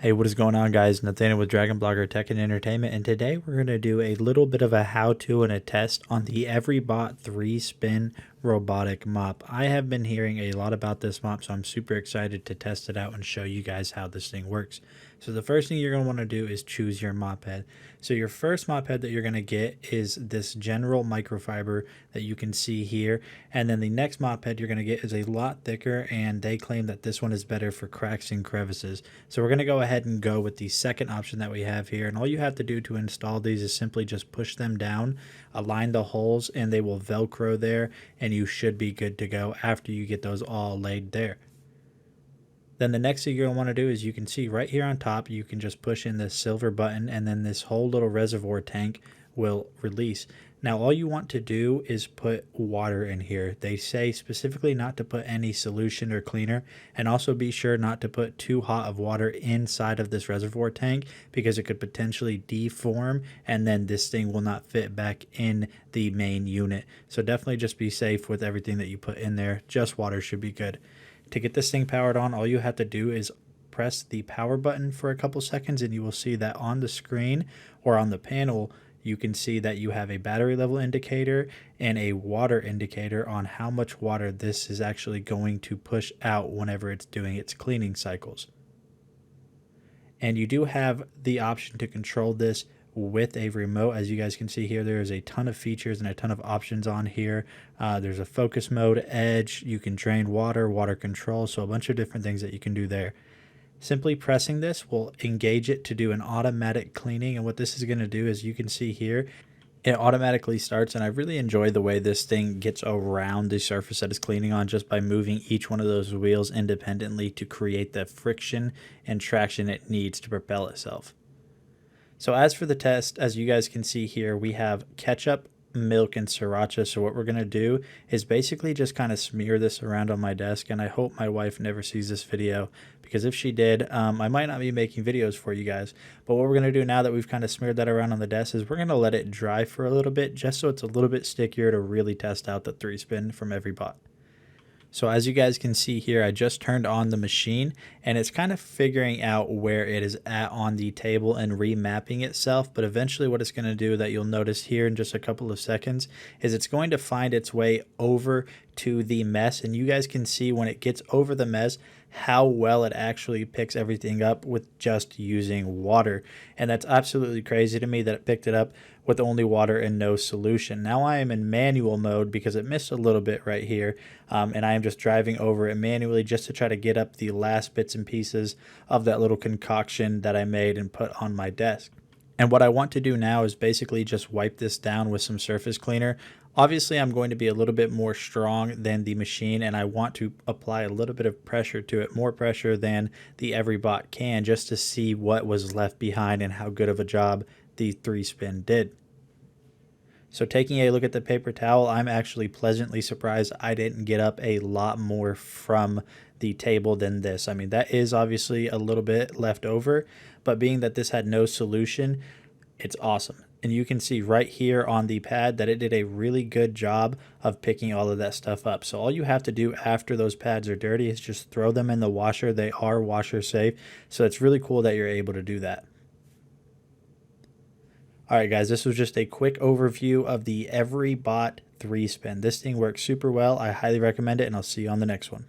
Hey, what is going on, guys? Nathaniel with Dragon Blogger Tech and Entertainment, and today we're going to do a little bit of a how-to and a test on the EVERYBOT 3-spin robotic mop. I have been hearing a lot about this mop, so I'm super excited to test it out and show you guys how this thing works. So the first thing you're going to want to do is choose your mop head. So your first mop head that you're going to get is this general microfiber that you can see here, and then the next mop head you're going to get is a lot thicker, and they claim that this one is better for cracks and crevices. So we're going to go ahead and go with the second option that we have here, and all you have to do to install these is simply just push them down, align the holes, and they will velcro there, and you should be good to go after you get those all laid there. Then the next thing you're going to want to do is, you can see right here on top, you can just push in this silver button, and then this whole little reservoir tank will release. Now all you want to do is put water in here. They say specifically not to put any solution or cleaner, and also be sure not to put too hot of water inside of this reservoir tank, because it could potentially deform and then this thing will not fit back in the main unit. So definitely just be safe with everything that you put in there. Just water should be good. To get this thing powered on, all you have to do is press the power button for a couple seconds, and you will see that on the screen or on the panel you can see that you have a battery level indicator and a water indicator on how much water this is actually going to push out whenever it's doing its cleaning cycles. And you do have the option to control this with a remote. As you guys can see here, there is a ton of features and a ton of options on here. There's a focus mode, edge, you can drain water, water control, so a bunch of different things that you can do there. Simply pressing this will engage it to do an automatic cleaning, and what this is going to do is, you can see here, it automatically starts, and I really enjoy the way this thing gets around the surface that it's cleaning on, just by moving each one of those wheels independently to create the friction and traction it needs to propel itself. So as for the test, as you guys can see here, we have ketchup, milk, and sriracha. So what we're going to do is basically just kind of smear this around on my desk, and I hope my wife never sees this video, because if she did, I might not be making videos for you guys. But what we're going to do now that we've kind of smeared that around on the desk is, we're going to let it dry for a little bit, just so it's a little bit stickier to really test out the 3-spin from EVERYBOT. So as you guys can see here, I just turned on the machine, and it's kind of figuring out where it is at on the table and remapping itself. But eventually what it's going to do, that you'll notice here in just a couple of seconds, is it's going to find its way over to the mess. And you guys can see when it gets over the mess how well it actually picks everything up with just using water. And that's absolutely crazy to me that it picked it up with only water and no solution. Now I am in manual mode because it missed a little bit right here, and I am just driving over it manually just to try to get up the last bits and pieces of that little concoction that I made and put on my desk. And what I want to do now is basically just wipe this down with some surface cleaner. Obviously, I'm going to be a little bit more strong than the machine, and I want to apply a little bit of pressure to it, more pressure than the EVERYBOT can, just to see what was left behind and how good of a job the 3-spin did. So taking a look at the paper towel, I'm actually pleasantly surprised I didn't get up a lot more from the table than this. I mean, that is obviously a little bit left over, but being that this had no solution, it's awesome. And you can see right here on the pad that it did a really good job of picking all of that stuff up. So all you have to do after those pads are dirty is just throw them in the washer. They are washer safe, so it's really cool that you're able to do that. Alright guys, this was just a quick overview of the EVERYBOT 3-spin. This thing works super well. I highly recommend it, and I'll see you on the next one.